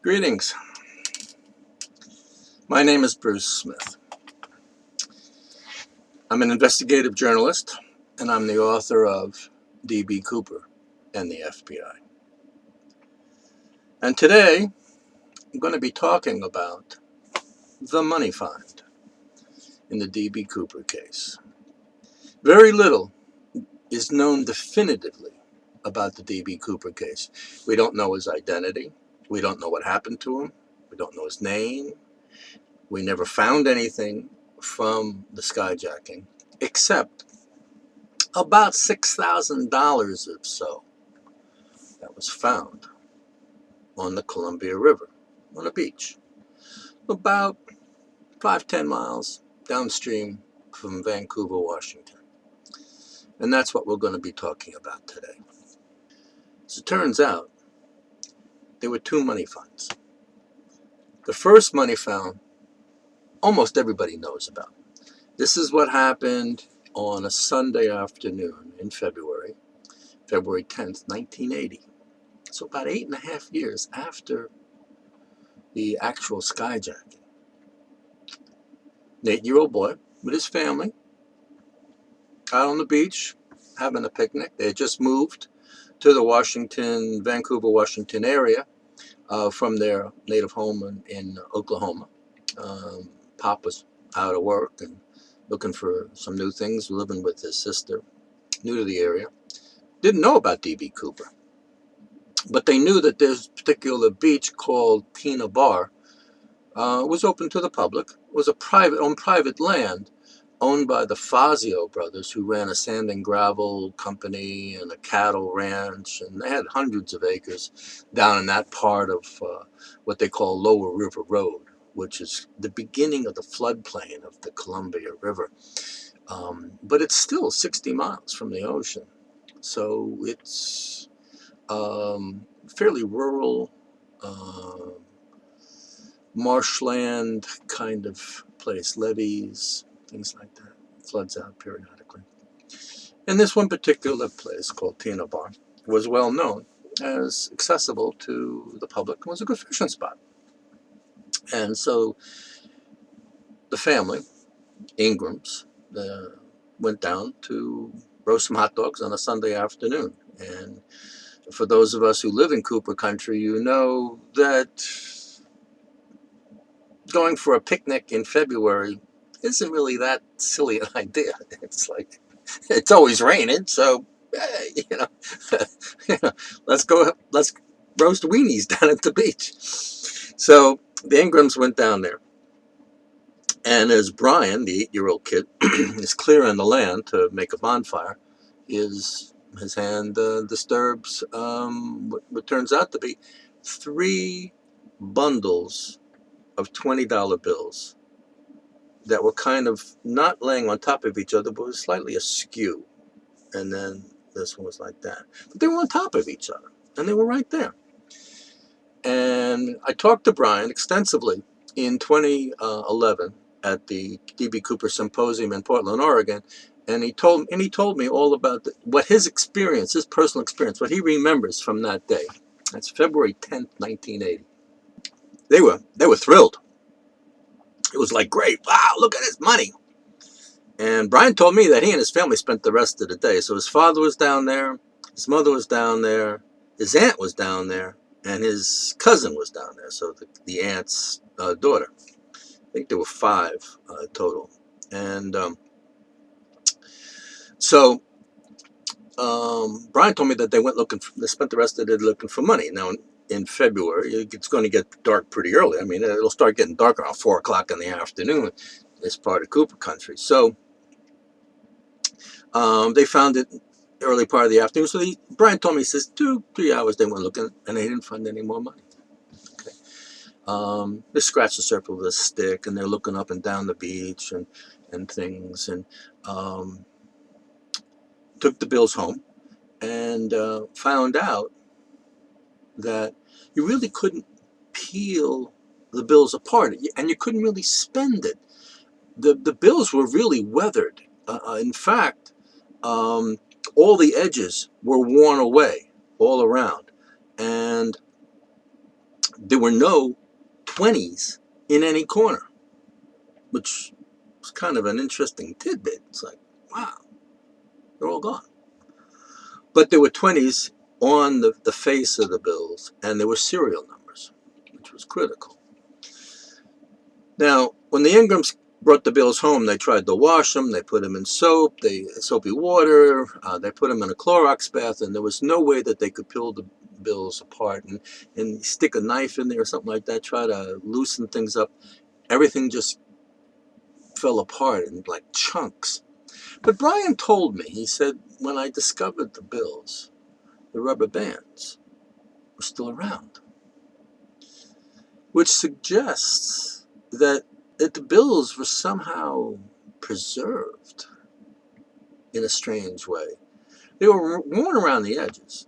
Greetings. My name is Bruce Smith. I'm an investigative journalist, and I'm the author of D.B. Cooper and the FBI. And today, I'm going to be talking about the money find in the D.B. Cooper case. Very little is known definitively about the D.B. Cooper case. We don't know his identity. We don't know what happened to him. We don't know his name. We never found anything from the skyjacking, except about $6,000 or so that was found on the Columbia River, on a beach, about 5-10 miles downstream from Vancouver, Washington. And that's what we're going to be talking about today. As it turns out, there were two money finds. The first money found, almost everybody knows about. This is what happened on a Sunday afternoon in February 10th, 1980. So about 8.5 years after the actual skyjacking. An 8-year-old boy with his family out on the beach having a picnic. They had just moved to the Vancouver, Washington area from their native home in Oklahoma. Pop was out of work and looking for some new things, living with his sister, new to the area. Didn't know about D.B. Cooper, but they knew that this particular beach called Tina Bar was open to the public. It was on private land owned by the Fazio brothers, who ran a sand and gravel company and a cattle ranch, and they had hundreds of acres down in that part of what they call Lower River Road, which is the beginning of the floodplain of the Columbia River. But it's still 60 miles from the ocean, so it's fairly rural, marshland kind of place, levees, things like that. Floods out periodically. And this one particular place called Tina Bar was well known as accessible to the public and was a good fishing spot. And so the family, Ingrams, went down to roast some hot dogs on a Sunday afternoon. And for those of us who live in Cooper country, you know that going for a picnic in February isn't really that silly an idea. It's like, it's always raining, so let's roast weenies down at the beach. So the Ingrams went down there, and as Brian, the 8-year-old kid, is clearing the land to make a bonfire, his hand disturbs what turns out to be 3 bundles of $20 bills that were kind of not laying on top of each other, but was slightly askew. And then this one was like that. But they were on top of each other, and they were right there. And I talked to Brian extensively in 2011 at the D.B. Cooper Symposium in Portland, Oregon, and he told me all about what his experience, his personal experience, what he remembers from that day. That's February 10th, 1980. They were thrilled. It was like, great, wow, look at this money. And Brian told me that he and his family spent the rest of the day. So his father was down there, his mother was down there, his aunt was down there, and his cousin was down there. So the aunt's daughter. I think there were 5 total. And so Brian told me that they spent the rest of the day looking for money. Now, in February, it's going to get dark pretty early. I mean, it'll start getting dark around 4 o'clock in the afternoon, this part of Cooper country. So they found it early part of the afternoon. So Brian told me, he says, 2-3 hours they went looking, and they didn't find any more money. Okay. They scratched the surface with a stick, and they're looking up and down the beach and things, and took the bills home and found out that you really couldn't peel the bills apart, and you couldn't really spend it. The bills were really weathered. In fact, all the edges were worn away all around. And there were no 20s in any corner, which was kind of an interesting tidbit. It's like, wow, they're all gone. But there were 20s on the face of the bills, and there were serial numbers, which was critical. Now, when the Ingrams brought the bills home, they tried to wash them. They put them in soapy water. They put them in a Clorox bath, and there was no way that they could peel the bills apart and stick a knife in there or something like that, try to loosen things up. Everything just fell apart in like chunks. But Brian told me, he said, when I discovered the bills, the rubber bands were still around, which suggests that the bills were somehow preserved in a strange way. They were worn around the edges,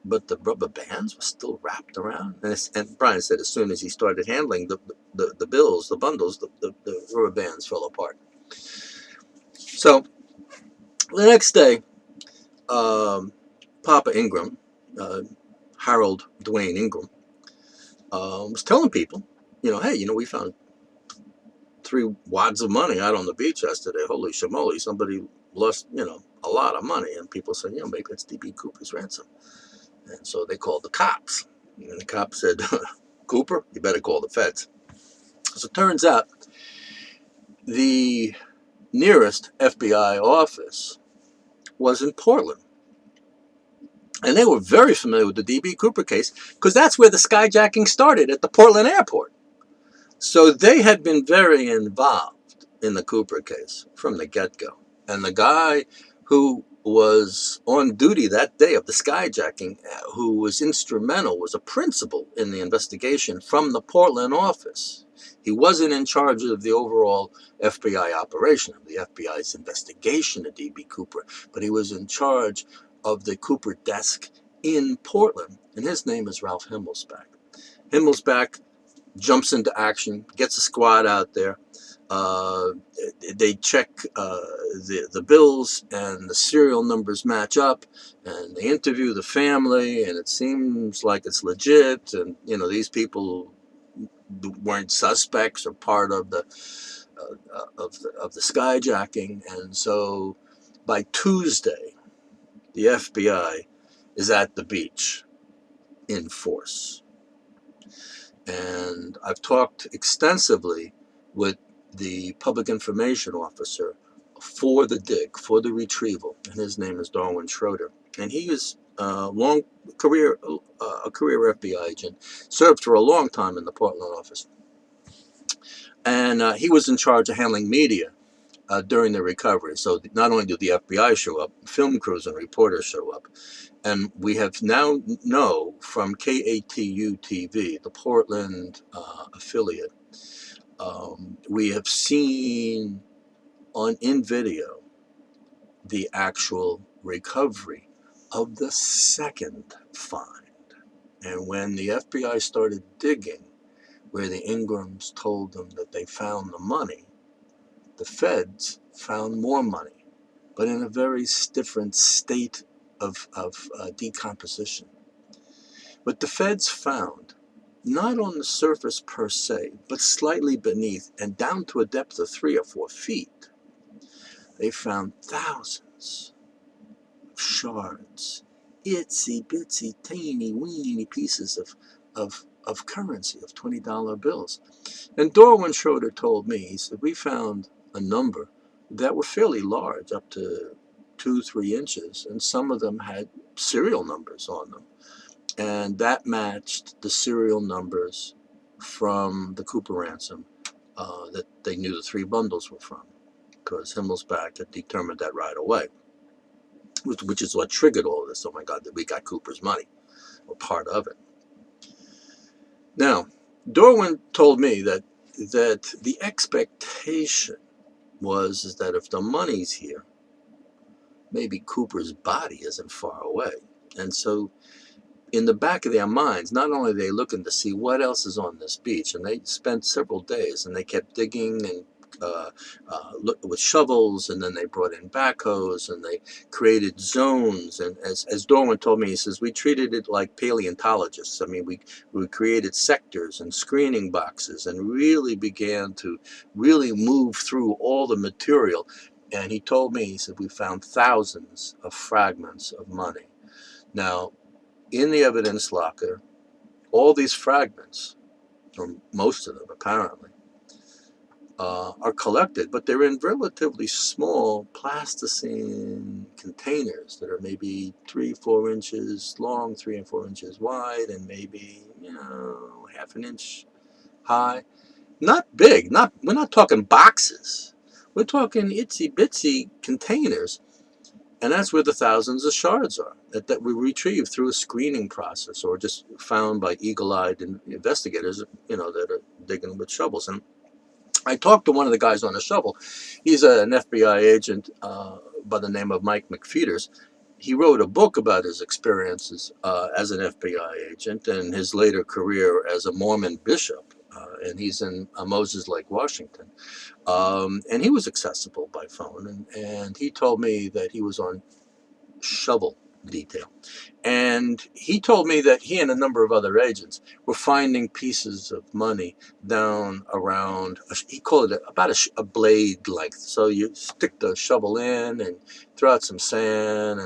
but the rubber bands were still wrapped around. And Brian said as soon as he started handling the bills, the bundles, the rubber bands fell apart. So the next day, Papa Ingram, Harold Dwayne Ingram, was telling people, hey, we found 3 wads of money out on the beach yesterday. Holy shamoly, somebody lost, a lot of money. And people said, maybe it's D.B. Cooper's ransom. And so they called the cops. And the cops said, Cooper, you better call the feds. So it turns out the nearest FBI office was in Portland. And they were very familiar with the D.B. Cooper case because that's where the skyjacking started, at the Portland airport. So they had been very involved in the Cooper case from the get-go. And the guy who was on duty that day of the skyjacking, who was instrumental, was a principal in the investigation from the Portland office. He wasn't in charge of the overall FBI operation, of the FBI's investigation of D.B. Cooper, but he was in charge of the Cooper desk in Portland, and his name is Ralph Himmelsbach. Himmelsbach jumps into action, gets a squad out there. They check the bills, and the serial numbers match up, and they interview the family, and it seems like it's legit, and these people weren't suspects or part of the skyjacking. And so by Tuesday, the FBI is at the beach in force. And I've talked extensively with the public information officer for the dig, for the retrieval, and his name is Dorwin Schreuder. And he is a career FBI agent, served for a long time in the Portland office. And he was in charge of handling media during the recovery. So not only did the FBI show up, film crews and reporters show up. And we have now know from KATU-TV, the Portland affiliate, we have seen in video the actual recovery of the second find. And when the FBI started digging where the Ingrams told them that they found the money, the feds found more money, but in a very different state of decomposition. What the feds found, not on the surface per se, but slightly beneath and down to a depth of 3 or 4 feet, they found thousands of shards, itsy bitsy, teeny weeny pieces of currency, of $20 bills. And Dorwin Schreuder told me, he said, we found a number that were fairly large, up to 2-3 inches, and some of them had serial numbers on them. And that matched the serial numbers from the Cooper ransom that they knew the 3 bundles were from, because Himmelsbach had determined that right away, which is what triggered all of this. Oh my God, that we got Cooper's money, or part of it. Now, Dorwin told me that the expectation was that if the money's here, maybe Cooper's body isn't far away. And so in the back of their minds, not only are they looking to see what else is on this beach, and they spent several days, and they kept digging and with shovels, and then they brought in backhoes, and they created zones. And as Dorwin told me, he says, we treated it like paleontologists. I mean, we created sectors and screening boxes and really began to really move through all the material. And he told me, he said, we found thousands of fragments of money. Now, in the evidence locker, all these fragments, or most of them apparently, are collected, but they're in relatively small plasticine containers that are maybe 3-4 inches long, 3 and 4 inches wide, and maybe, half an inch high. Not big. We're not talking boxes. We're talking itsy bitsy containers, and that's where the thousands of shards are that we retrieve through a screening process, or just found by eagle-eyed investigators, that are digging with shovels. And I talked to one of the guys on the shovel. He's an FBI agent by the name of Mike McFeeters. He wrote a book about his experiences as an FBI agent and his later career as a Mormon bishop. And he's in Moses Lake, Washington. And he was accessible by phone. And he told me that he was on shovel detail. And he told me that he and a number of other agents were finding pieces of money down around, he called it about a blade length. So you stick the shovel in and throw out some sand,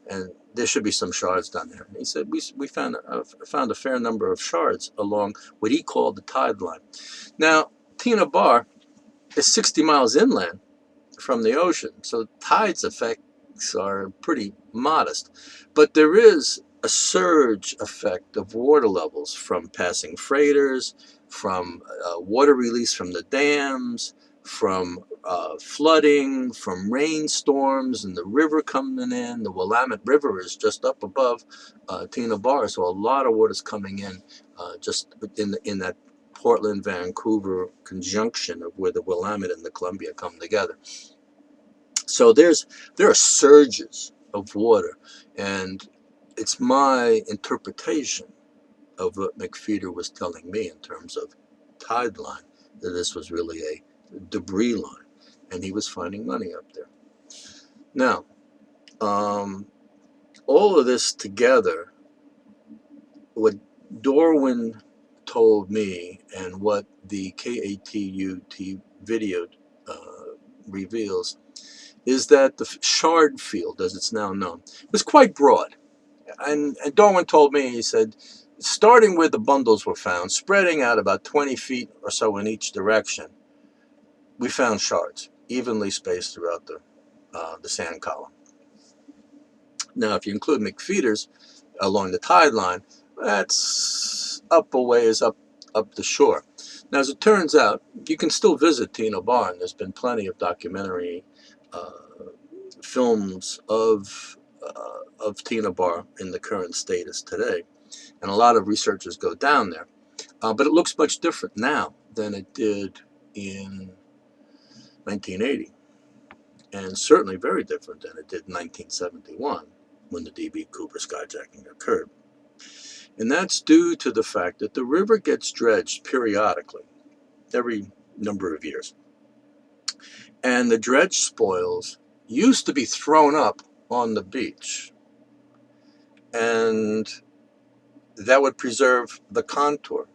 and there should be some shards down there. And he said, we found a fair number of shards along what he called the tide line. Now, Tina Bar is 60 miles inland from the ocean, so tides effects are pretty modest, but there is a surge effect of water levels from passing freighters, from water release from the dams, from flooding, from rainstorms, and the river coming in. The Willamette River is just up above Tina Bar, so a lot of water is coming in just in that Portland, Vancouver conjunction of where the Willamette and the Columbia come together. So there are surges of water, and it's my interpretation of what McFeeder was telling me in terms of tide line, that this was really a debris line, and he was finding money up there. Now, all of this together, what Dorwin told me and what the KATU-TV video reveals is that the shard field, as it's now known, was quite broad. And Dorwin told me, he said, starting where the bundles were found, spreading out about 20 feet or so in each direction, we found shards, evenly spaced throughout the sand column. Now, if you include McFeeters along the tide line, that's up a ways up the shore. Now, as it turns out, you can still visit Tina Bar, and there's been plenty of documentary films of Tina Bar in the current status today, and a lot of researchers go down there. But it looks much different now than it did in 1980, and certainly very different than it did in 1971 when the D.B. Cooper skyjacking occurred. And that's due to the fact that the river gets dredged periodically, every number of years. And the dredge spoils used to be thrown up on the beach, and that would preserve the contour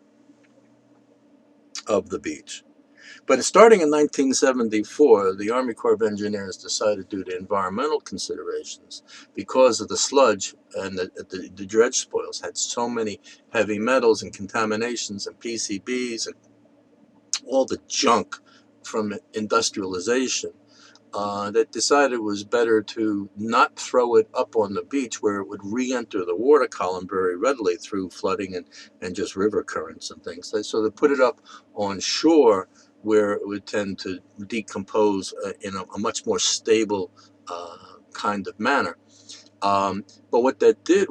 of the beach. But starting in 1974, the Army Corps of Engineers decided, due to environmental considerations, because of the sludge and the dredge spoils had so many heavy metals and contaminations and PCBs and all the junk from industrialization, that decided it was better to not throw it up on the beach where it would re-enter the water column very readily through flooding and just river currents and things. So they put it up on shore where it would tend to decompose in a much more stable kind of manner. But what that did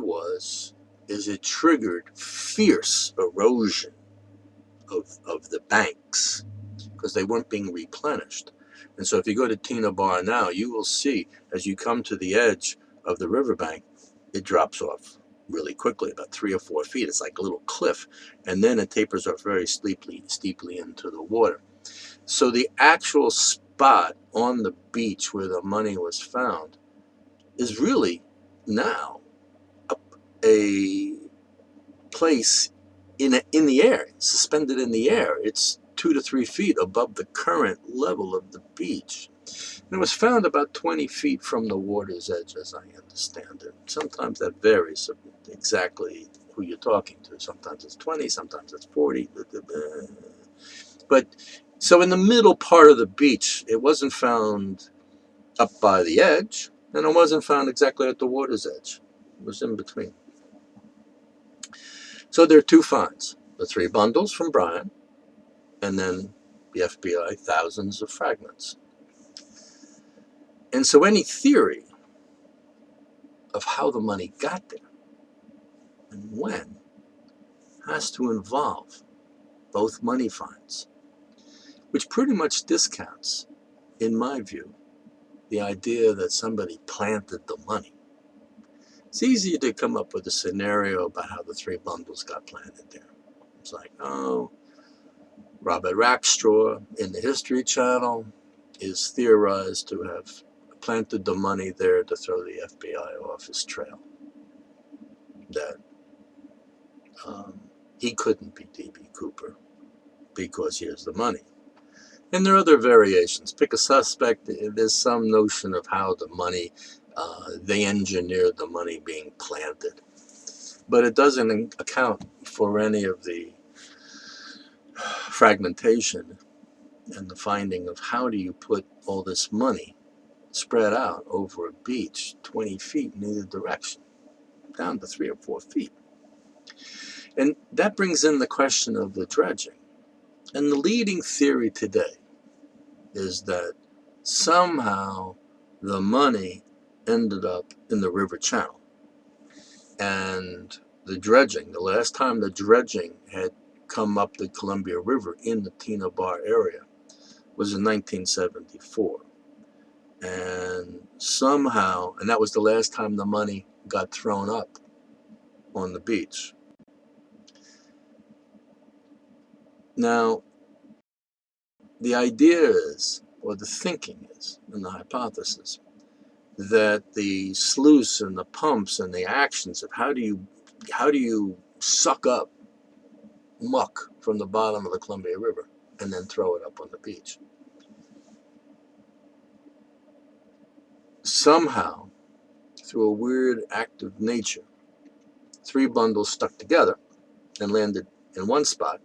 is it triggered fierce erosion of the banks because they weren't being replenished. And so if you go to Tina Bar now, you will see as you come to the edge of the riverbank, it drops off really quickly, about 3 or 4 feet. It's like a little cliff. And then it tapers off very steeply into the water. So the actual spot on the beach where the money was found is really now a place in the air, suspended in the air. It's 2 to 3 feet above the current level of the beach. And it was found about 20 feet from the water's edge, as I understand it. Sometimes that varies exactly who you're talking to. Sometimes it's 20, sometimes it's 40. But so in the middle part of the beach, it wasn't found up by the edge, and it wasn't found exactly at the water's edge. It was in between. So there are 2 finds. The 3 bundles from Brian, and then the FBI, thousands of fragments. And so any theory of how the money got there and when has to involve both money finds, which pretty much discounts, in my view, the idea that somebody planted the money. It's easier to come up with a scenario about how the 3 bundles got planted there. It's like, oh, Robert Rackstraw in the History Channel is theorized to have planted the money there to throw the FBI off his trail. That he couldn't be D.B. Cooper because here's the money. And there are other variations. Pick a suspect. There's some notion of how the money, they engineered the money being planted. But it doesn't account for any of the fragmentation and the finding of how do you put all this money spread out over a beach 20 feet in either direction, down to 3 or 4 feet. And that brings in the question of the dredging. And the leading theory today is that somehow the money ended up in the river channel. And the dredging, the last time the dredging had come up the Columbia River in the Tina Bar area was in 1974. And somehow, and that was the last time the money got thrown up on the beach. Now, the idea is, or the thinking is, and the hypothesis, that the sluice and the pumps and the actions of how do you suck up muck from the bottom of the Columbia River and then throw it up on the beach. Somehow, through a weird act of nature, 3 bundles stuck together and landed in one spot.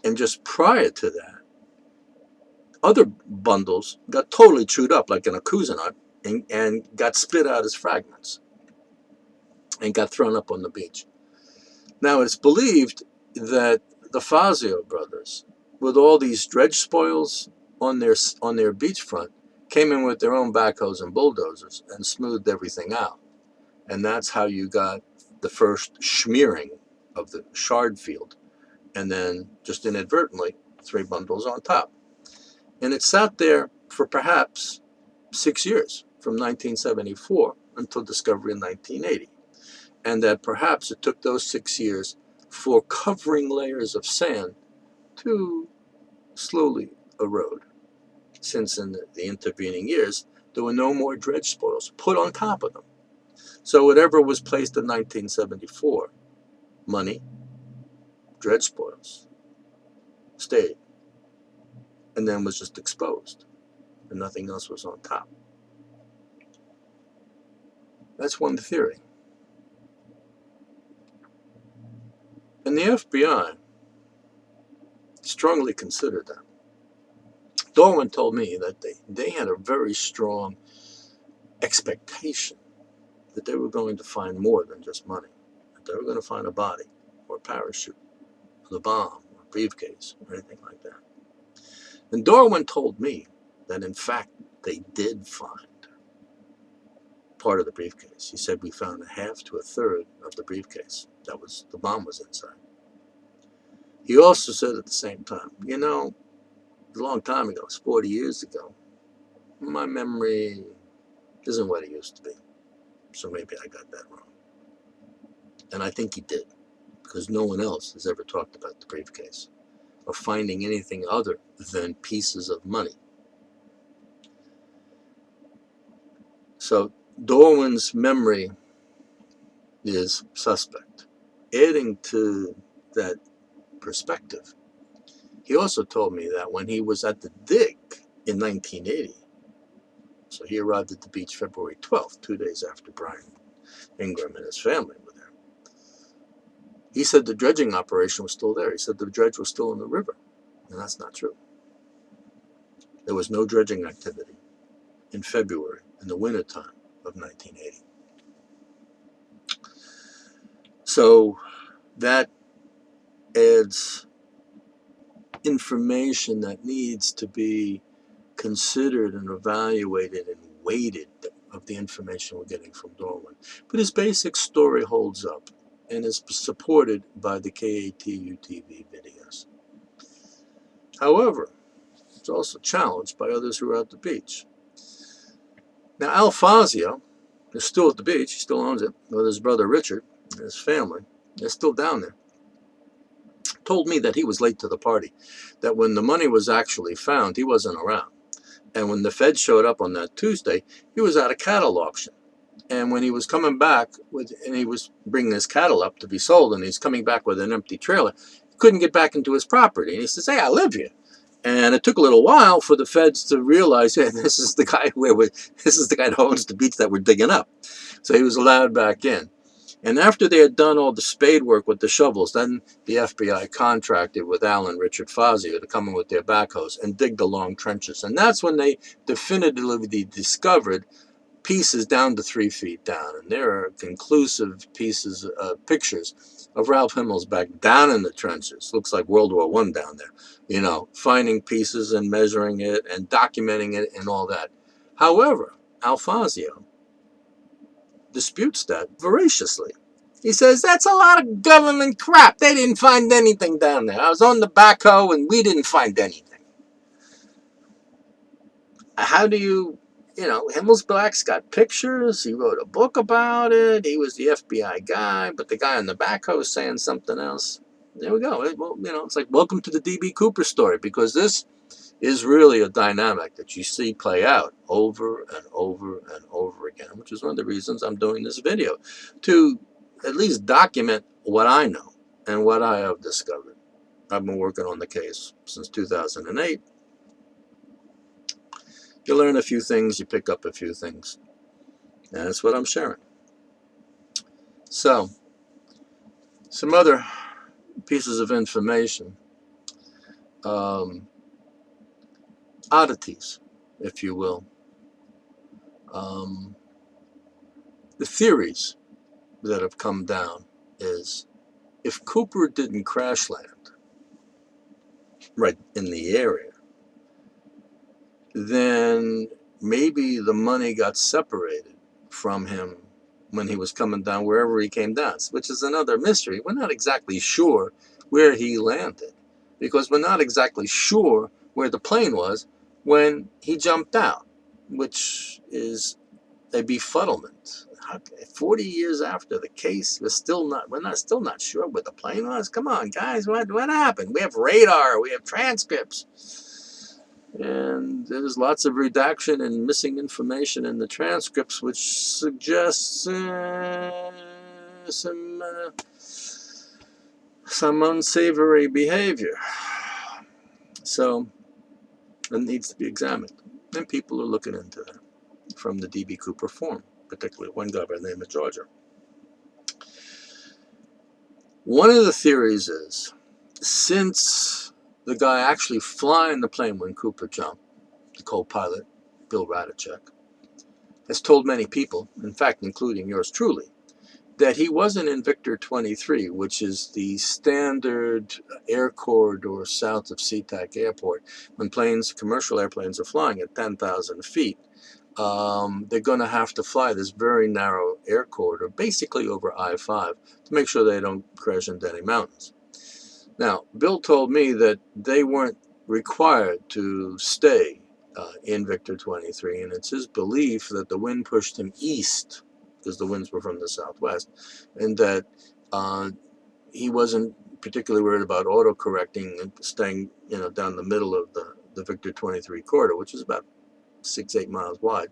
And just prior to that, other bundles got totally chewed up like in a Cousinut and got spit out as fragments and got thrown up on the beach. Now, it's believed that the Fazio brothers, with all these dredge spoils on their beachfront, came in with their own backhoes and bulldozers and smoothed everything out. And that's how you got the first smearing of the shard field. And then, just inadvertently, 3 bundles on top. And it sat there for perhaps 6 years, from 1974 until discovery in 1980. And that perhaps it took those 6 years for covering layers of sand to slowly erode, since in the intervening years, there were no more dredge spoils put on top of them. So whatever was placed in 1974, money, dredge spoils, stayed, and then was just exposed, and nothing else was on top. That's one theory. And the FBI strongly considered that. Dorwin told me that they had a very strong expectation that they were going to find more than just money, that they were going to find a body or a parachute or the bomb or a briefcase or anything like that. And Dorwin told me that in fact they did find part of the briefcase. He said we found a half to a third of the briefcase. The bomb was inside. He also said at the same time, a long time ago, it's 40 years ago, my memory isn't what it used to be. So maybe I got that wrong. And I think he did, because no one else has ever talked about the briefcase. of finding anything other than pieces of money. So Dorwin's memory is suspect. Adding to that perspective, he also told me that when he was at the dig in 1980, so he arrived at the beach February 12th, 2 days after Brian Ingram and his family were there, he said the dredging operation was still there. He said the dredge was still in the river, and that's not true. There was no dredging activity in February, in the wintertime of 1980. So that adds information that needs to be considered and evaluated and weighted of the information we're getting from Dorwin. But his basic story holds up and is supported by the KATU-TV videos. However, it's also challenged by others who are at the beach. Now, Al Fazio is still at the beach. He still owns it with his brother Richard and his family. They're still down there. Told me that he was late to the party, that when the money was actually found, he wasn't around. And when the Fed showed up on that Tuesday, he was at a cattle auction. And when he was coming back, and he was bringing his cattle up to be sold, and he's coming back with an empty trailer, he couldn't get back into his property. And he says, hey, I live here. And it took a little while for the feds to realize, hey, this is the guy that owns the beach that we're digging up. So he was allowed back in. And after they had done all the spade work with the shovels, then the FBI contracted with Al and Richard Fazio to come in with their backhoes and dig the long trenches. And that's when they definitively discovered pieces down to 3 feet down. And there are conclusive pictures of Ralph Himmelsbach down in the trenches. Looks like World War I down there. You know, finding pieces and measuring it and documenting it and all that. However, Al Fazio disputes that voraciously. He says, that's a lot of government crap. They didn't find anything down there. I was on the backhoe and we didn't find anything. How do you know, Himmelsbach's got pictures. He wrote a book about it. He was the FBI guy, but the guy on the backhoe is saying something else. There we go. Well, you know, it's like, welcome to the D.B. Cooper story, because this is really a dynamic that you see play out over and over and over again, which is one of the reasons I'm doing this video, to at least document what I know and what I have discovered. I've been working on the case since 2008. You learn a few things, you pick up a few things, and that's what I'm sharing. So, some other pieces of information, oddities, if you will. The theories that have come down is, if Cooper didn't crash land right in the area, then maybe the money got separated from him when he was coming down, wherever he came down, which is another mystery. We're not exactly sure where he landed, because we're not exactly sure where the plane was when he jumped out, which is a befuddlement. 40 years after the case, we're still not sure where the plane was. Come on, guys, what happened? We have radar, we have transcripts, and there's lots of redaction and missing information in the transcripts, which suggests some unsavory behavior. So it needs to be examined, and people are looking into that from the D.B. Cooper forum, particularly one guy by the name of Georgia. One of the theories is, since the guy actually flying the plane when Cooper jumped, the co-pilot, Bill Radachek, has told many people, in fact, including yours truly, that he wasn't in Victor 23, which is the standard air corridor south of SeaTac Airport. When commercial airplanes are flying at 10,000 feet, they're going to have to fly this very narrow air corridor, basically over I-5, to make sure they don't crash into any mountains. Now, Bill told me that they weren't required to stay in Victor 23, and it's his belief that the wind pushed him east, because the winds were from the southwest, and that he wasn't particularly worried about auto-correcting and staying, down the middle of the Victor 23 corridor, which is about 6-8 miles wide.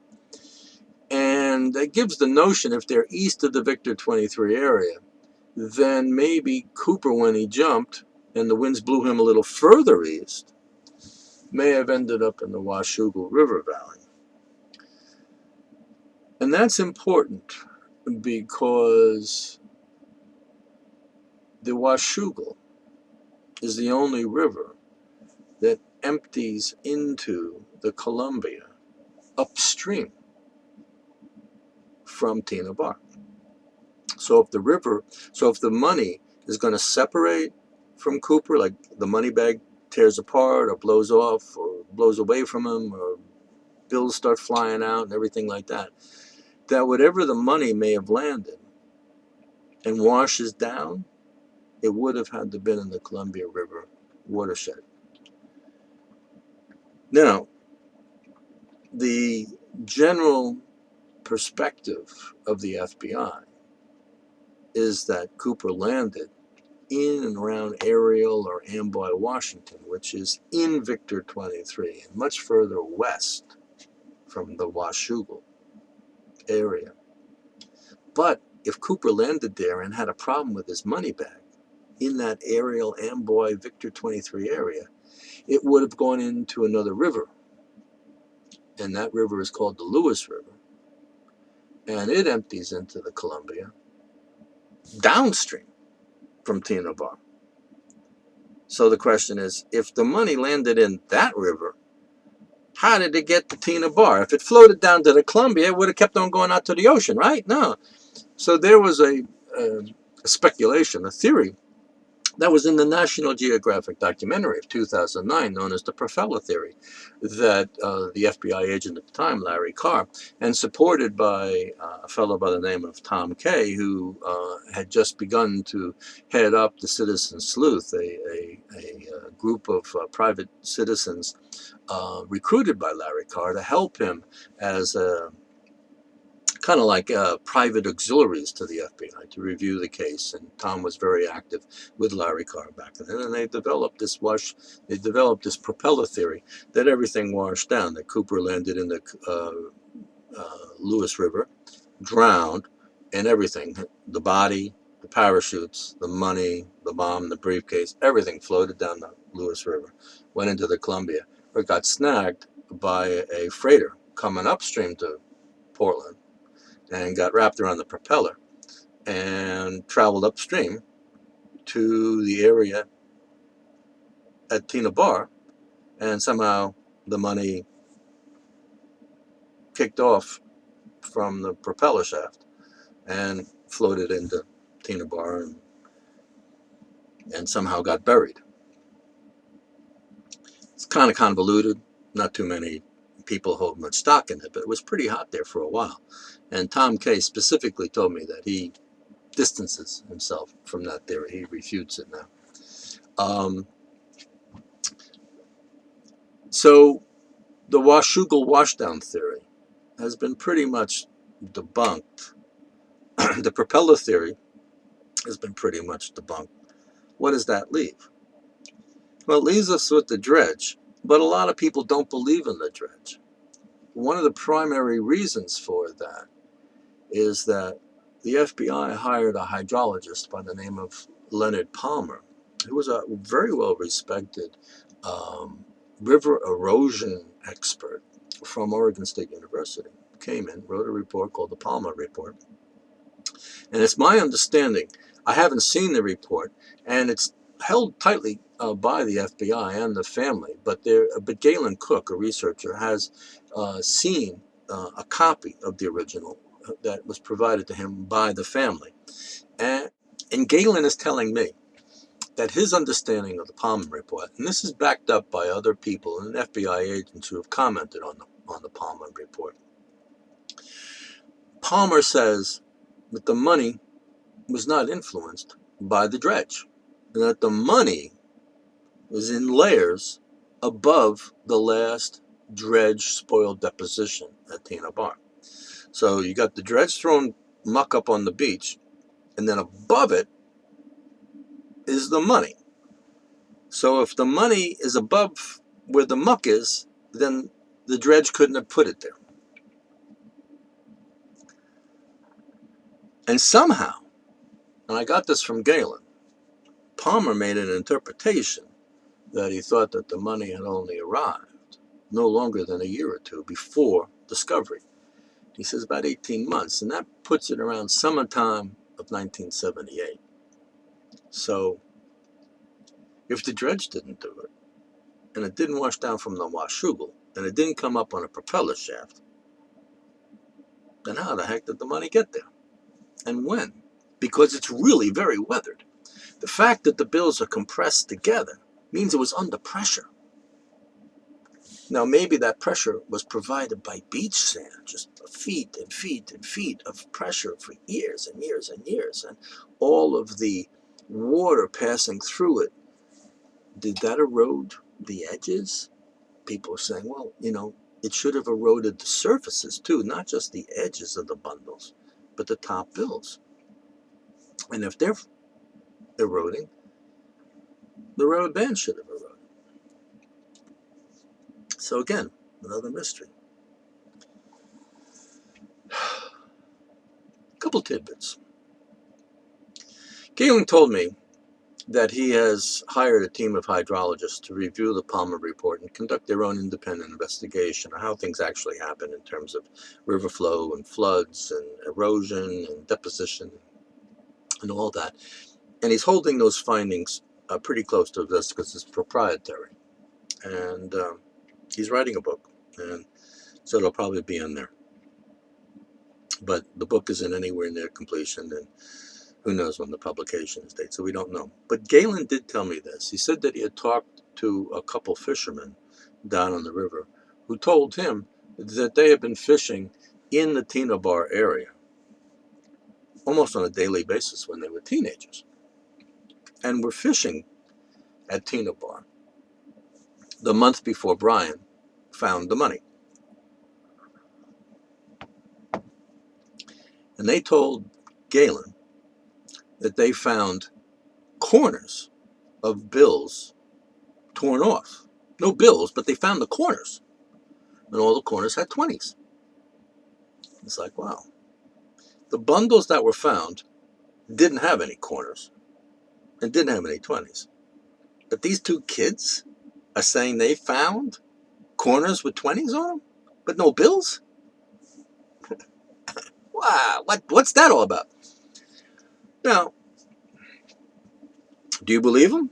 And that gives the notion if they're east of the Victor 23 area, then maybe Cooper, when he jumped and the winds blew him a little further east, may have ended up in the Washougal River Valley. And that's important because the Washougal is the only river that empties into the Columbia upstream from Tina Bar. So if the money is going to separate from Cooper, like the money bag tears apart or blows off or blows away from him or bills start flying out and everything like that, that whatever the money may have landed and washes down, it would have had to been in the Columbia River watershed. Now, the general perspective of the FBI is that Cooper landed in and around Ariel or Amboy, Washington, which is in Victor 23 and much further west from the Washougal area. But if Cooper landed there and had a problem with his money bag in that Ariel, Amboy, Victor 23 area, it would have gone into another river. And that river is called the Lewis River. And it empties into the Columbia downstream from Tina Bar. So the question is, if the money landed in that river, how did it get to Tina Bar? If it floated down to the Columbia, it would have kept on going out to the ocean, right? No. So there was a speculation, a theory, that was in the National Geographic documentary of 2009 known as the Propeller Theory, that the FBI agent at the time, Larry Carr, and supported by a fellow by the name of Tom Kay, who had just begun to head up the Citizen Sleuths, a group of private citizens recruited by Larry Carr to help him as a kind of like private auxiliaries to the FBI to review the case. And Tom was very active with Larry Carr back then. And they developed this propeller theory that everything washed down, that Cooper landed in the Lewis River, drowned, and everything, the body, the parachutes, the money, the bomb, the briefcase, everything floated down the Lewis River, went into the Columbia, or got snagged by a freighter coming upstream to Portland, and got wrapped around the propeller and traveled upstream to the area at Tina Bar, and somehow the money kicked off from the propeller shaft and floated into Tina Bar and somehow got buried. It's kind of convoluted, not too many people hold much stock in it, but it was pretty hot there for a while. And Tom Kay specifically told me that he distances himself from that theory. He refutes it now. So the Washougal washdown theory has been pretty much debunked. The propeller theory has been pretty much debunked. What does that leave? Well, it leaves us with the dredge, but a lot of people don't believe in the dredge. One of the primary reasons for that is that the FBI hired a hydrologist by the name of Leonard Palmer, who was a very well-respected river erosion expert from Oregon State University. Came in, wrote a report called the Palmer Report. And it's my understanding, I haven't seen the report, and it's held tightly by the FBI and the family, but Galen Cook, a researcher, has seen a copy of the original that was provided to him by the family. And Galen is telling me that his understanding of the Palmer Report, and this is backed up by other people and FBI agents who have commented on the Palmer Report. Palmer says that the money was not influenced by the dredge, and that the money was in layers above the last dredge spoil deposition at Tina Bar. So you got the dredge throwing muck up on the beach, and then above it, is the money. So if the money is above where the muck is, then the dredge couldn't have put it there. And somehow, and I got this from Galen, Palmer made an interpretation that he thought that the money had only arrived no longer than a year or two before discovery. He says about 18 months, and that puts it around summertime of 1978. So if the dredge didn't do it, and it didn't wash down from the Washougal, and it didn't come up on a propeller shaft, then how the heck did the money get there? And when? Because it's really very weathered. The fact that the bills are compressed together means it was under pressure. Now, maybe that pressure was provided by beach sand, just feet and feet and feet of pressure for years and years and years, and all of the water passing through it. Did that erode the edges? People are saying, well, it should have eroded the surfaces too, not just the edges of the bundles, but the top bills. And if they're eroding, the rubber band should have eroded. So again, another mystery. A couple tidbits. Galen told me that he has hired a team of hydrologists to review the Palmer report and conduct their own independent investigation of how things actually happen in terms of river flow and floods and erosion and deposition and all that. And he's holding those findings pretty close to this because it's proprietary. And he's writing a book, and so it'll probably be in there. But the book isn't anywhere near completion, and who knows when the publication is date, so we don't know. But Galen did tell me this. He said that he had talked to a couple fishermen down on the river who told him that they had been fishing in the Tina Bar area almost on a daily basis when they were teenagers, and were fishing at Tina Bar the month before Brian found the money. And they told Galen that they found corners of bills torn off. No bills, but they found the corners. And all the corners had 20s. It's like, wow. The bundles that were found didn't have any corners and didn't have any 20s. But these two kids are saying they found corners with 20s on them, but no bills? Wow, what's that all about? Now, do you believe them?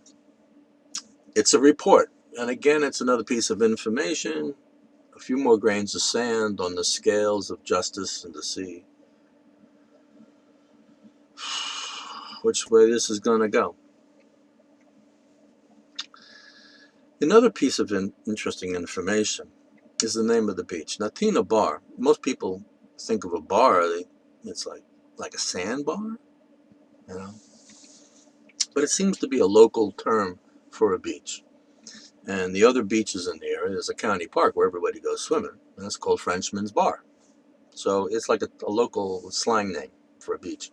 It's a report. And again, it's another piece of information, a few more grains of sand on the scales of justice and the sea. Which way this is going to go. Another piece of interesting information is the name of the beach. Now, Tina Bar, most people think of a bar, it's like a sandbar, But it seems to be a local term for a beach. And the other beaches in the area is a county park where everybody goes swimming, and it's called Frenchman's Bar. So it's like a local slang name for a beach.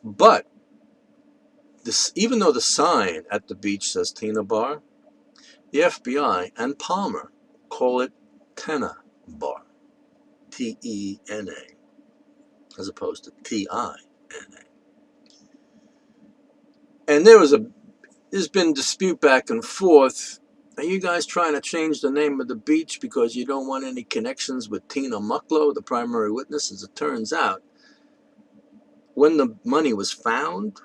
But even though the sign at the beach says Tina Bar, the FBI and Palmer call it Tena Bar, T-E-N-A, as opposed to T-I-N-A. And there's been dispute back and forth. Are you guys trying to change the name of the beach because you don't want any connections with Tina Mucklow, the primary witness? As it turns out, when the money was found,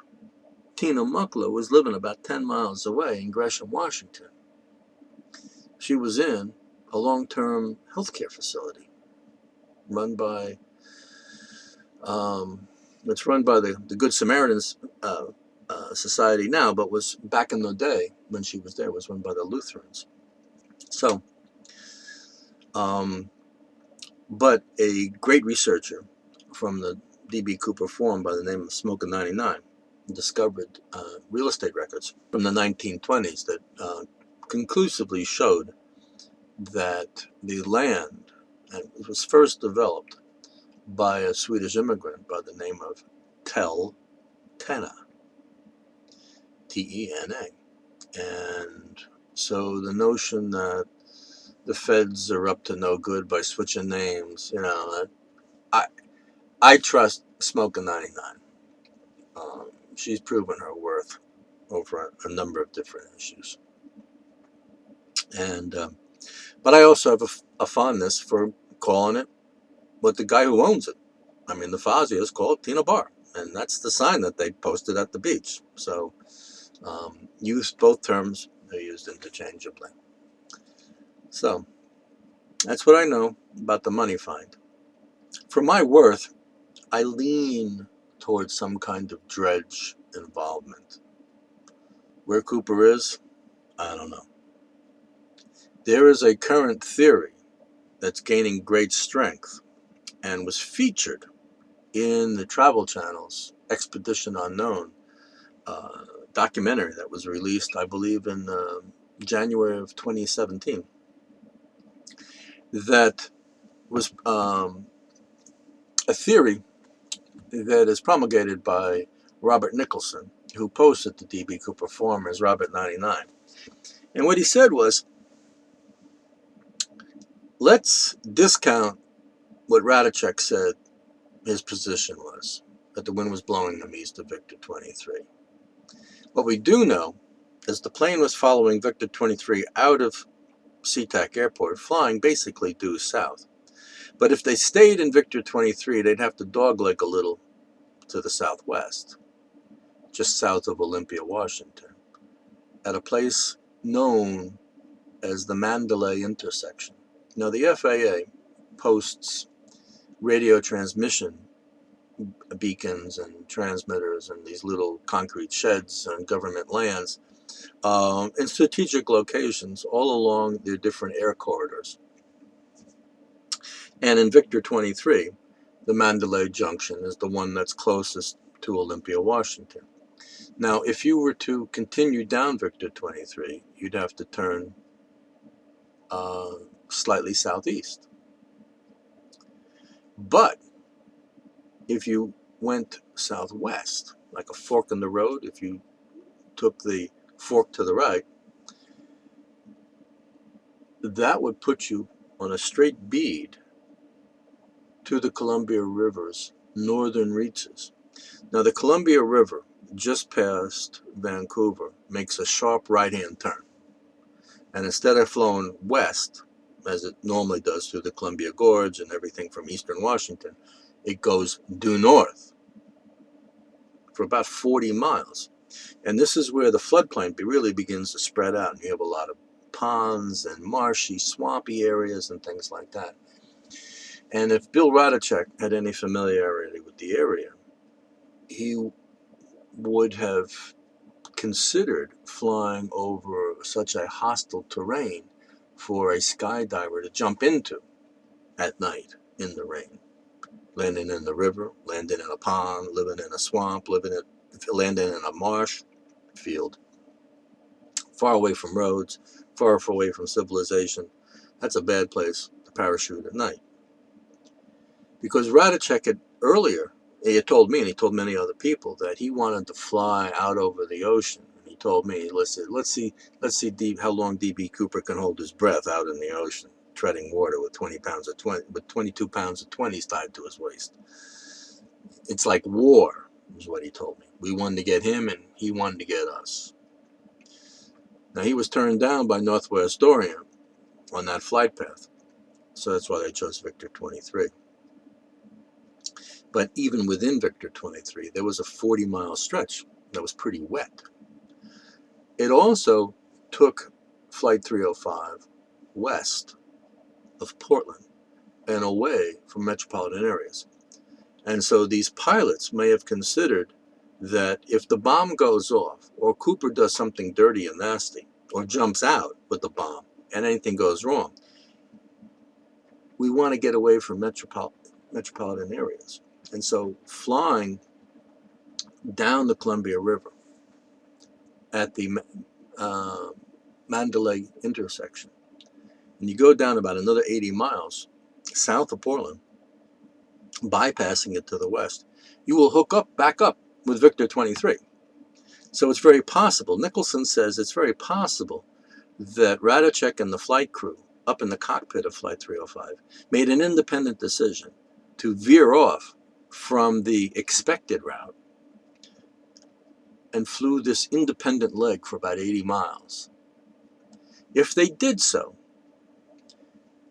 Tina Mucklow was living about 10 miles away in Gresham, Washington. She was in a long-term healthcare facility run by, it's run by the Good Samaritans Society now, but was back in the day when she was there, was run by the Lutherans. So, but a great researcher from the D.B. Cooper Forum by the name of Smoker 99 discovered real estate records from the 1920s that conclusively showed that the land was first developed by a Swedish immigrant by the name of Tena. T-E-N-A. And so the notion that the feds are up to no good by switching names, I trust Smoking 99. She's proven her worth over a number of different issues. And but I also have a fondness for calling it what the guy who owns it. I mean, the Fazios call it Tina Bar, and that's the sign that they posted at the beach. So both terms are used interchangeably. So that's what I know about the money find. For my worth, I lean towards some kind of dredge involvement. Where Cooper is, I don't know. There is a current theory that's gaining great strength and was featured in the Travel Channel's Expedition Unknown documentary that was released, I believe, in January of 2017. That was a theory that is promulgated by Robert Nicholson, who posts at the D.B. Cooper Forum as Robert99. And what he said was, let's discount what Radicek said his position was, that the wind was blowing them east of Victor 23. What we do know is the plane was following Victor 23 out of SeaTac Airport, flying basically due south. But if they stayed in Victor 23, they'd have to dogleg a little to the southwest, just south of Olympia, Washington, at a place known as the Mandalay Intersection. Now, the FAA posts radio transmission beacons and transmitters and these little concrete sheds on government lands in strategic locations all along their different air corridors. And in Victor 23, the Mandalay Junction is the one that's closest to Olympia, Washington. Now, if you were to continue down Victor 23, you'd have to turn slightly southeast. But if you went southwest, like a fork in the road, if you took the fork to the right, that would put you on a straight bead to the Columbia River's northern reaches. Now, the Columbia River, just past Vancouver, makes a sharp right-hand turn. And instead of flowing west, as it normally does through the Columbia Gorge and everything from eastern Washington, it goes due north for about 40 miles. And this is where the floodplain really begins to spread out. And you have a lot of ponds and marshy, swampy areas and things like that. And if Bill Radicek had any familiarity with the area, he would have considered flying over such a hostile terrain for a skydiver to jump into at night in the rain. Landing in the river, landing in a pond, living in a swamp, landing in a marsh field. Far away from roads, far away from civilization. That's a bad place to parachute at night. Because Radicek had earlier, he had told me, and he told many other people, that he wanted to fly out over the ocean. And he told me, let's see how long D.B. Cooper can hold his breath out in the ocean, treading water with 22 pounds of 20s tied to his waist. It's like war, is what he told me. We wanted to get him, and he wanted to get us. Now, he was turned down by Northwest Orient on that flight path. So that's why they chose Victor 23. But even within Victor 23, there was a 40-mile stretch that was pretty wet. It also took Flight 305 west of Portland and away from metropolitan areas. And so these pilots may have considered that if the bomb goes off, or Cooper does something dirty and nasty, or jumps out with the bomb, and anything goes wrong, we want to get away from metropolitan areas. And so flying down the Columbia River at the Mandalay Intersection, and you go down about another 80 miles south of Portland, bypassing it to the west, you will hook back up with Victor 23. So it's very possible, Nicholson says it's very possible that Radachek and the flight crew up in the cockpit of Flight 305 made an independent decision to veer off from the expected route and flew this independent leg for about 80 miles. If they did so,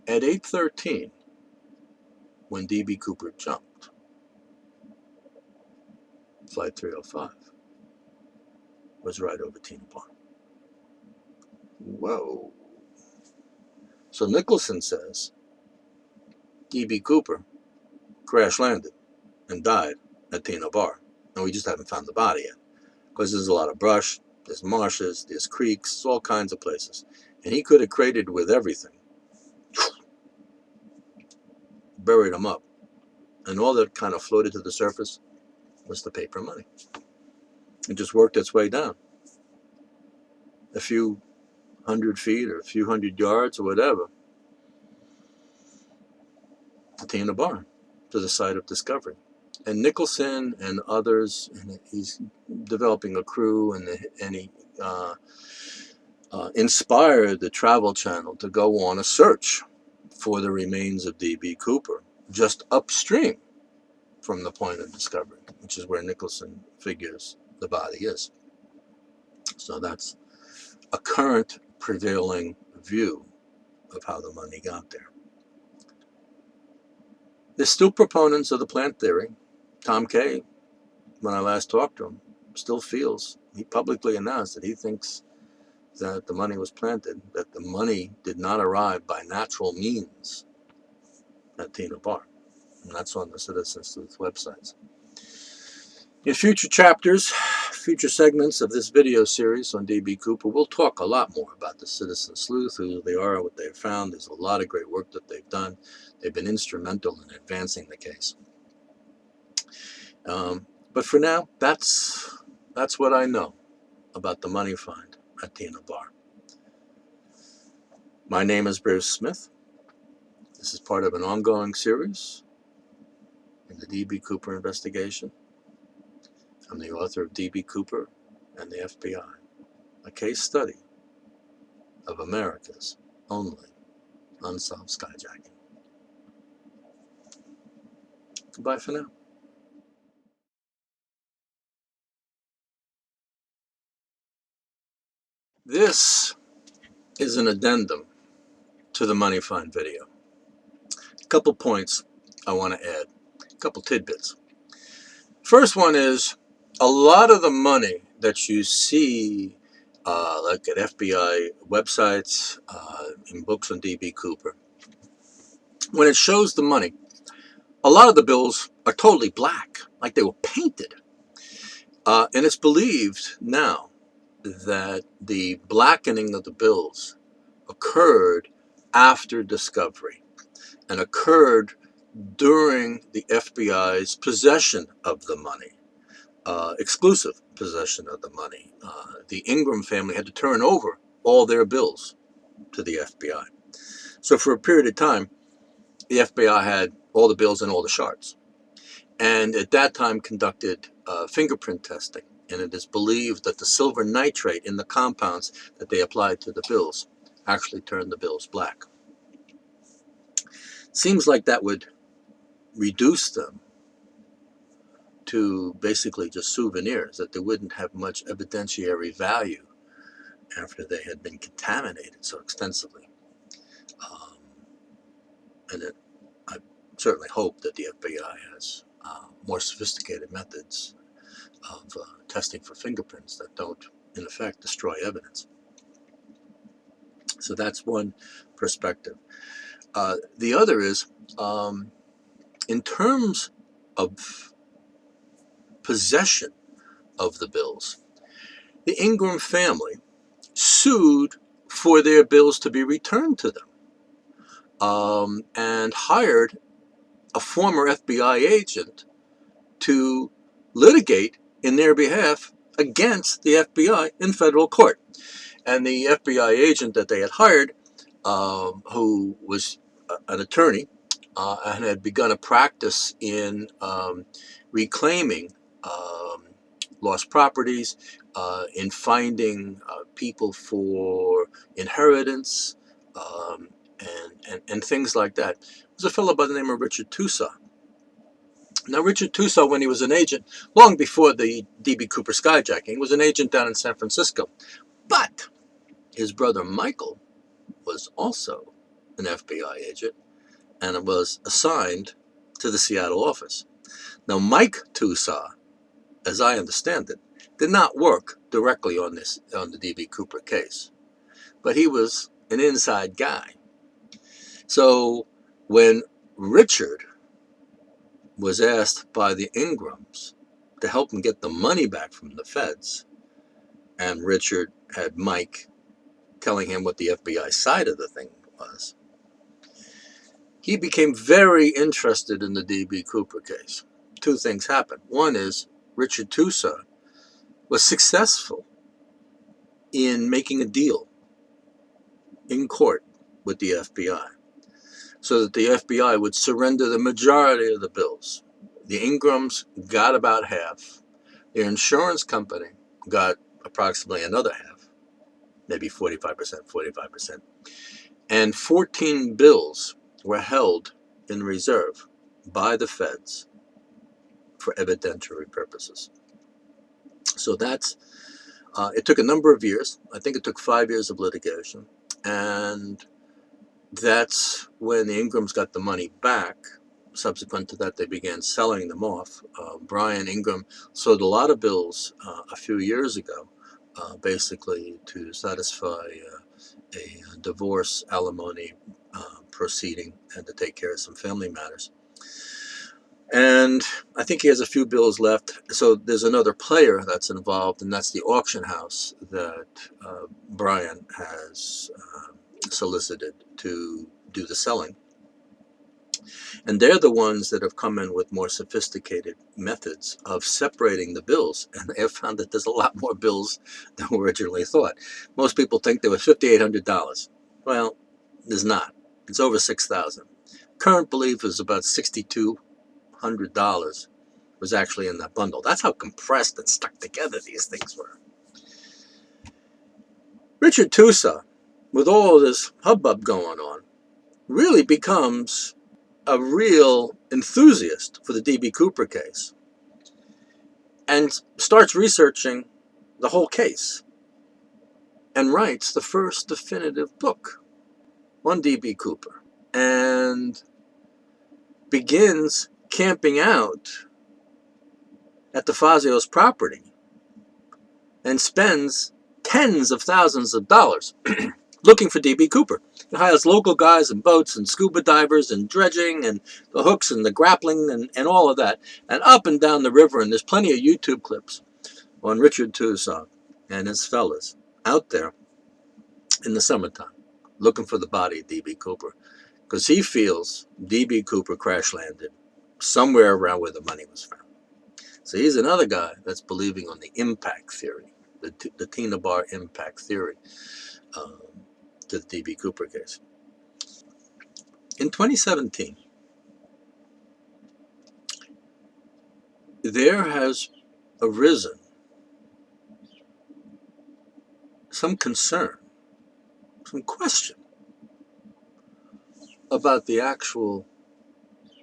at 8:13, when D.B. Cooper jumped, Flight 305 was right over Tina Bar. Whoa. So Nicholson says D.B. Cooper crash landed and died at Tina Bar. And we just haven't found the body yet, because there's a lot of brush, there's marshes, there's creeks, all kinds of places. And he could have cratered with everything, buried them up. And all that kind of floated to the surface was the paper money. It just worked its way down. A few 100 feet or a few 100 yards or whatever to Tina Bar, to the site of discovery. And Nicholson and others, and he's developing a crew, and he inspired the Travel Channel to go on a search for the remains of D.B. Cooper, just upstream from the point of discovery, which is where Nicholson figures the body is. So that's a current prevailing view of how the money got there. There's still proponents of the plant theory. Tom Kay, when I last talked to him, still feels, he publicly announced that he thinks that the money was planted, that the money did not arrive by natural means at Tina Bar. And that's on the Citizen Sleuths websites. In future chapters, future segments of this video series on D.B. Cooper, we'll talk a lot more about the Citizen Sleuth, who they are, what they've found. There's a lot of great work that they've done. They've been instrumental in advancing the case. But for now, that's what I know about the money find at Tina Bar. My name is Bruce Smith. This is part of an ongoing series in the D.B. Cooper investigation. I'm the author of D.B. Cooper and the FBI, a case study of America's only unsolved skyjacking. Goodbye for now. This is an addendum to the money find video. A couple points I want to add, a couple tidbits. First one is, a lot of the money that you see like at FBI websites, in books on D.B. Cooper, when it shows the money, a lot of the bills are totally black, like they were painted. And it's believed now that the blackening of the bills occurred after discovery and occurred during the FBI's possession of the money, exclusive possession of the money. The Ingram family had to turn over all their bills to the FBI. So for a period of time, the FBI had all the bills and all the shards. And at that time conducted fingerprint testing. And it is believed that the silver nitrate in the compounds that they applied to the bills actually turned the bills black. Seems like that would reduce them to basically just souvenirs, that they wouldn't have much evidentiary value after they had been contaminated so extensively. And I certainly hope that the FBI has more sophisticated methods of testing for fingerprints that don't, in effect, destroy evidence. So that's one perspective. The other is, in terms of possession of the bills, the Ingram family sued for their bills to be returned to them, and hired a former FBI agent to litigate in their behalf against the FBI in federal court. And the FBI agent that they had hired, who was an attorney and had begun a practice in reclaiming lost properties, in finding people for inheritance and things like that. There's a fellow by the name of Richard Tosaw. Now, Richard Tosaw, when he was an agent, long before the D.B. Cooper skyjacking, was an agent down in San Francisco. But his brother Michael was also an FBI agent and was assigned to the Seattle office. Now, Mike Tosaw, as I understand it, did not work directly on the D.B. Cooper case, but he was an inside guy. So when Richard was asked by the Ingrams to help him get the money back from the feds, and Richard had Mike telling him what the FBI side of the thing was, he became very interested in the D.B. Cooper case. Two things happened. One is Richard Tosaw was successful in making a deal in court with the FBI so that the FBI would surrender the majority of the bills. The Ingrams got about half. Their insurance company got approximately another half, maybe 45%. And 14 bills were held in reserve by the feds for evidentiary purposes. So that's, it took a number of years. I think it took 5 years of litigation. And that's when the Ingrams got the money back. Subsequent to that, they began selling them off. Brian Ingram sold a lot of bills a few years ago, basically to satisfy a divorce alimony proceeding and to take care of some family matters. And I think he has a few bills left. So there's another player that's involved, and that's the auction house that Brian has solicited to do the selling. And they're the ones that have come in with more sophisticated methods of separating the bills. And they have found that there's a lot more bills than were originally thought. Most people think there was $5,800. Well, there's not. It's over $6,000. Current belief is about $6,200 was actually in that bundle. That's how compressed and stuck together these things were. Richard Tosaw, with all this hubbub going on, really becomes a real enthusiast for the D.B. Cooper case and starts researching the whole case and writes the first definitive book on D.B. Cooper and begins camping out at the Fazios property and spends tens of thousands of dollars looking for D.B. Cooper. He hires local guys and boats and scuba divers and dredging and the hooks and the grappling and all of that. And up and down the river, and there's plenty of YouTube clips on Richard Tosaw and his fellas out there in the summertime looking for the body of D.B. Cooper. Because he feels D.B. Cooper crash landed somewhere around where the money was found. So he's another guy that's believing on the impact theory, the Tina Bar impact theory. To the D.B. Cooper case. In 2017, there has arisen some concern, some question about the actual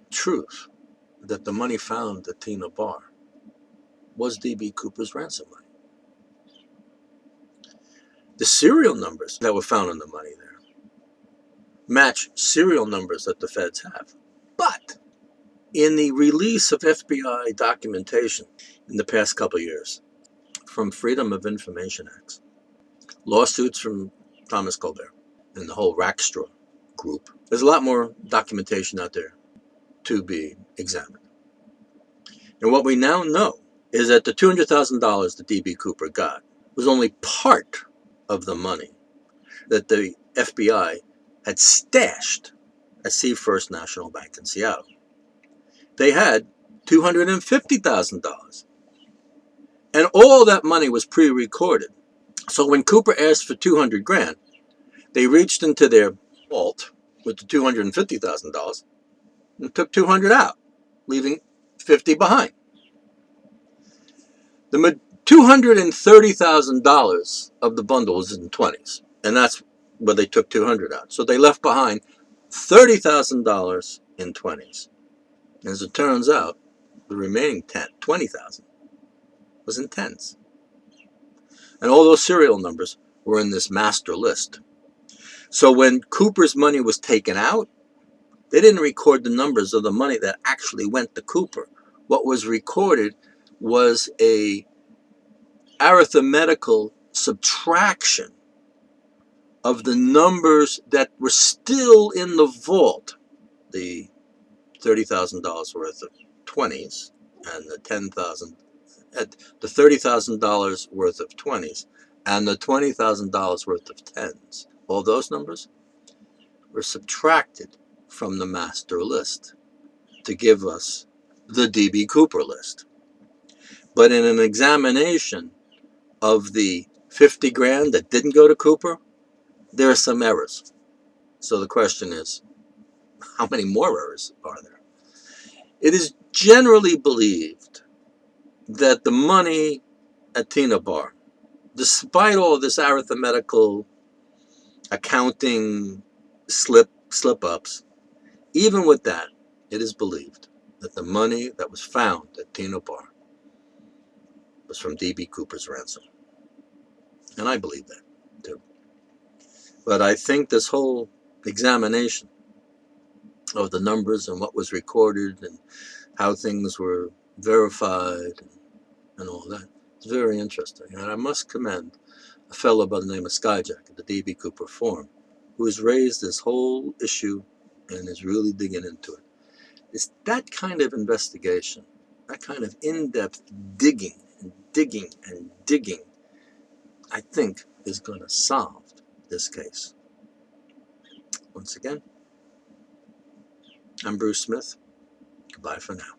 truth that the money found at Tina Bar was D.B. Cooper's ransom money. The serial numbers that were found on the money there match serial numbers that the feds have. But in the release of FBI documentation in the past couple of years, from Freedom of Information Acts, lawsuits from Thomas Colbert and the whole Rackstraw group, there's a lot more documentation out there to be examined. And what we now know is that the $200,000 that D.B. Cooper got was only part of the money that the FBI had stashed at Sea First National Bank in Seattle. They had $250,000. And all that money was pre-recorded. So when Cooper asked for $200,000, they reached into their vault with the $250,000 and took $200,000 out, leaving $50,000 behind. The $230,000 of the bundle was in 20s, and that's where they took 200 out. So they left behind $30,000 in 20s. As it turns out, the remaining 20,000 was in 10s. And all those serial numbers were in this master list. So when Cooper's money was taken out, they didn't record the numbers of the money that actually went to Cooper. What was recorded was a arithmetical subtraction of the numbers that were still in the vault, the $30,000 worth of 20s and the $30,000 worth of 20s and the $20,000 worth of 10s. All those numbers were subtracted from the master list to give us the D.B. Cooper list. But in an examination of the 50 grand that didn't go to Cooper, there are some errors. So the question is, how many more errors are there? It is generally believed that the money at Tina Bar, despite all this arithmetical accounting slip-ups, even with that, it is believed that the money that was found at Tina Bar was from D.B. Cooper's ransom. And I believe that, too. But I think this whole examination of the numbers and what was recorded and how things were verified and all that is very interesting. And I must commend a fellow by the name of Skyjack at the D.B. Cooper Forum, who has raised this whole issue and is really digging into it. It's that kind of investigation, that kind of in-depth digging and digging and digging, I think is going to solve this case. Once again, I'm Bruce Smith. Goodbye for now.